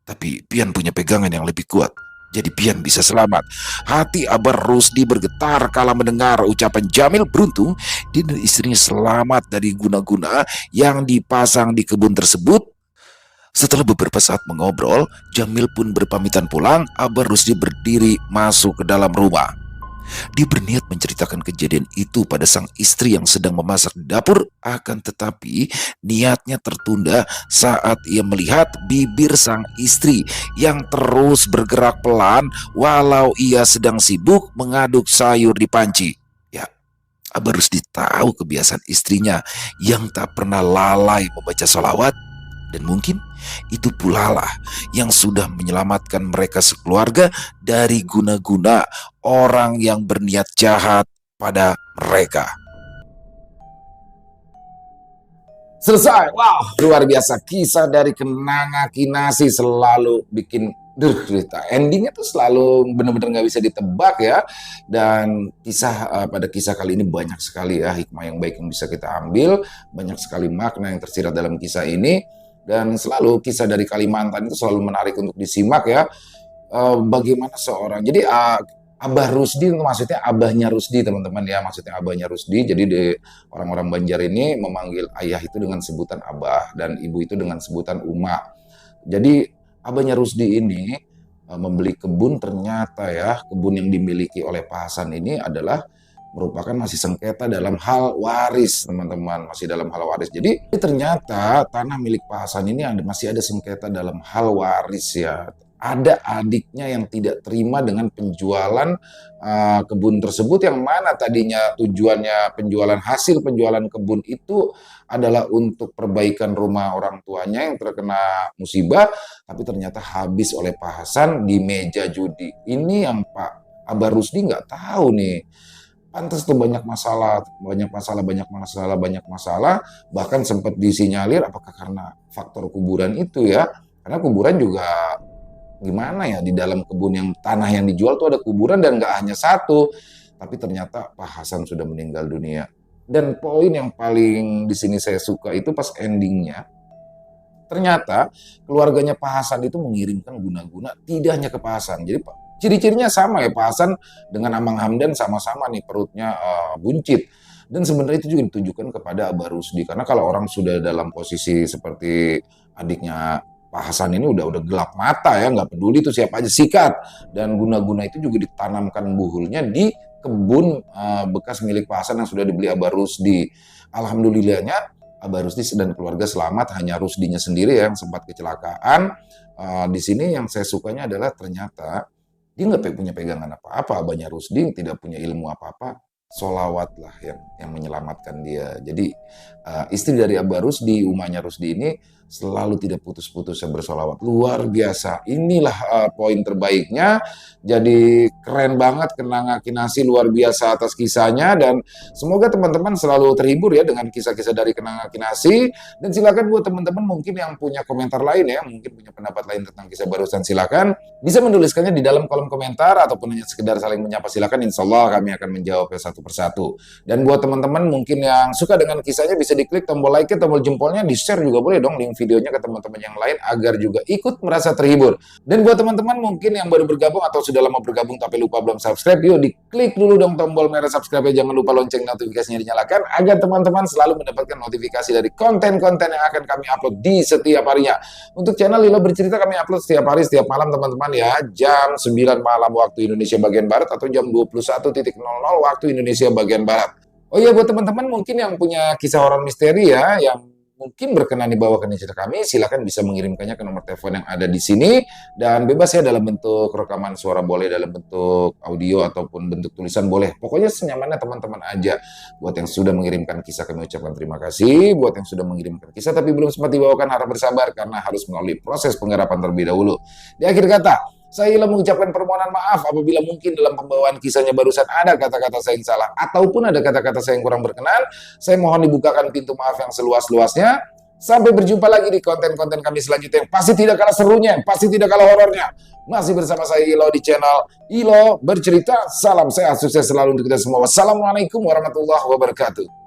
tapi Pian punya pegangan yang lebih kuat. Jadi Pian bisa selamat. Hati Abah Rusdi bergetar kala mendengar ucapan Jamil. Beruntung dia dan istrinya selamat dari guna-guna yang dipasang di kebun tersebut. Setelah beberapa saat mengobrol, Jamil pun berpamitan pulang. Abah Rusdi berdiri masuk ke dalam rumah. Dia berniat menceritakan kejadian itu pada sang istri yang sedang memasak di dapur. Akan tetapi niatnya tertunda saat ia melihat bibir sang istri yang terus bergerak pelan walau ia sedang sibuk mengaduk sayur di panci. Ya, Abah Rusdi tahu kebiasaan istrinya yang tak pernah lalai membaca sholawat. Dan mungkin itu pula lah yang sudah menyelamatkan mereka sekeluarga dari guna-guna orang yang berniat jahat pada mereka. Selesai. Wow, luar biasa. Kisah dari Kenanga Kinasi selalu bikin cerita. Endingnya tuh selalu benar-benar nggak bisa ditebak ya. Dan pada kisah kali ini banyak sekali ya hikmah yang baik yang bisa kita ambil. Banyak sekali makna yang tersirat dalam kisah ini. Dan selalu kisah dari Kalimantan itu selalu menarik untuk disimak ya. Bagaimana seorang, jadi Abah Rusdi itu maksudnya abahnya Rusdi teman-teman ya, maksudnya abahnya Rusdi. Jadi orang-orang Banjar ini memanggil ayah itu dengan sebutan abah dan ibu itu dengan sebutan uma. Jadi abahnya Rusdi ini membeli kebun, ternyata ya kebun yang dimiliki oleh Pak Hasan ini adalah merupakan masih sengketa dalam hal waris teman-teman, masih dalam hal waris. Jadi ternyata tanah milik Pak Hasan ini masih ada sengketa dalam hal waris ya. Ada adiknya yang tidak terima dengan penjualan kebun tersebut, yang mana tadinya tujuannya hasil penjualan kebun itu adalah untuk perbaikan rumah orang tuanya yang terkena musibah, tapi ternyata habis oleh Pak Hasan di meja judi. Ini yang Pak Abah Rusdi nggak tahu nih. Pantas tuh banyak masalah, bahkan sempat disinyalir apakah karena faktor kuburan itu ya. Karena kuburan juga gimana ya, di dalam kebun yang tanah yang dijual tuh ada kuburan dan nggak hanya satu. Tapi ternyata Pak Hasan sudah meninggal dunia. Dan poin yang paling di sini saya suka itu pas endingnya. Ternyata keluarganya Pak Hasan itu mengirimkan guna-guna tidak hanya ke Pak Hasan. Jadi ciri-cirinya sama ya, Pak Hasan dengan Amang Hamdan sama-sama nih perutnya buncit. Dan sebenarnya itu juga ditujukan kepada Abah Rusdi. Karena kalau orang sudah dalam posisi seperti adiknya Pak Hasan ini udah gelap mata ya, nggak peduli itu siapa aja, sikat. Dan guna-guna itu juga ditanamkan buhulnya di kebun bekas milik Pak Hasan yang sudah dibeli Abah Rusdi. Alhamdulillahnya Abah Rusdi dan keluarga selamat, hanya Rusdinya sendiri yang sempat kecelakaan. Di sini yang saya sukanya adalah ternyata dia nggak punya pegangan apa-apa. Abahnya Rusdi tidak punya ilmu apa-apa. Solawat lah yang menyelamatkan dia. Jadi istri dari Abah Rusdi, umahnya Rusdi ini selalu tidak putus-putusnya bersolawat. Luar biasa. Inilah poin terbaiknya. Jadi keren banget, Kenanga Kinasi luar biasa atas kisahnya, dan semoga teman-teman selalu terhibur ya dengan kisah-kisah dari Kenanga Kinasi. Dan silakan buat teman-teman mungkin yang punya komentar lain ya, mungkin punya pendapat lain tentang kisah barusan, silakan bisa menuliskannya di dalam kolom komentar ataupun hanya sekedar saling menyapa, silakan. Insya Allah kami akan menjawabnya satu persatu. Dan buat teman-teman mungkin yang suka dengan kisahnya bisa diklik tombol like, tombol jempolnya, di-share juga boleh dong link videonya ke teman-teman yang lain agar juga ikut merasa terhibur. Dan buat teman-teman mungkin yang baru bergabung atau sudah lama bergabung tapi lupa belum subscribe, yuk diklik dulu dong tombol merah subscribe, jangan lupa lonceng notifikasinya dinyalakan agar teman-teman selalu mendapatkan notifikasi dari konten-konten yang akan kami upload di setiap harinya. Untuk channel Lilo Bercerita kami upload setiap hari, setiap malam teman-teman ya, jam 9 malam waktu Indonesia bagian Barat atau jam 21.00 waktu Indonesia bagian Barat. Oh iya, buat teman-teman mungkin yang punya kisah horor misteri ya, yang mungkin berkenan dibawakan di cerita kami, silakan bisa mengirimkannya ke nomor telepon yang ada di sini, dan bebas ya, dalam bentuk rekaman suara boleh, dalam bentuk audio ataupun bentuk tulisan boleh. Pokoknya senyamannya teman-teman aja. Buat yang sudah mengirimkan kisah kami ucapkan terima kasih. Buat yang sudah mengirimkan kisah tapi belum sempat dibawakan, harap bersabar karena harus melalui proses penggarapan terlebih dahulu. Di akhir kata, saya mengucapkan permohonan maaf apabila mungkin dalam pembawaan kisahnya barusan ada kata-kata saya yang salah ataupun ada kata-kata saya yang kurang berkenan. Saya mohon dibukakan pintu maaf yang seluas-luasnya. Sampai berjumpa lagi di konten-konten kami selanjutnya yang pasti tidak kalah serunya, pasti tidak kalah horornya. Masih bersama saya Ilo di channel Ilo Bercerita. Salam sehat, sukses selalu untuk kita semua. Wassalamualaikum warahmatullahi wabarakatuh.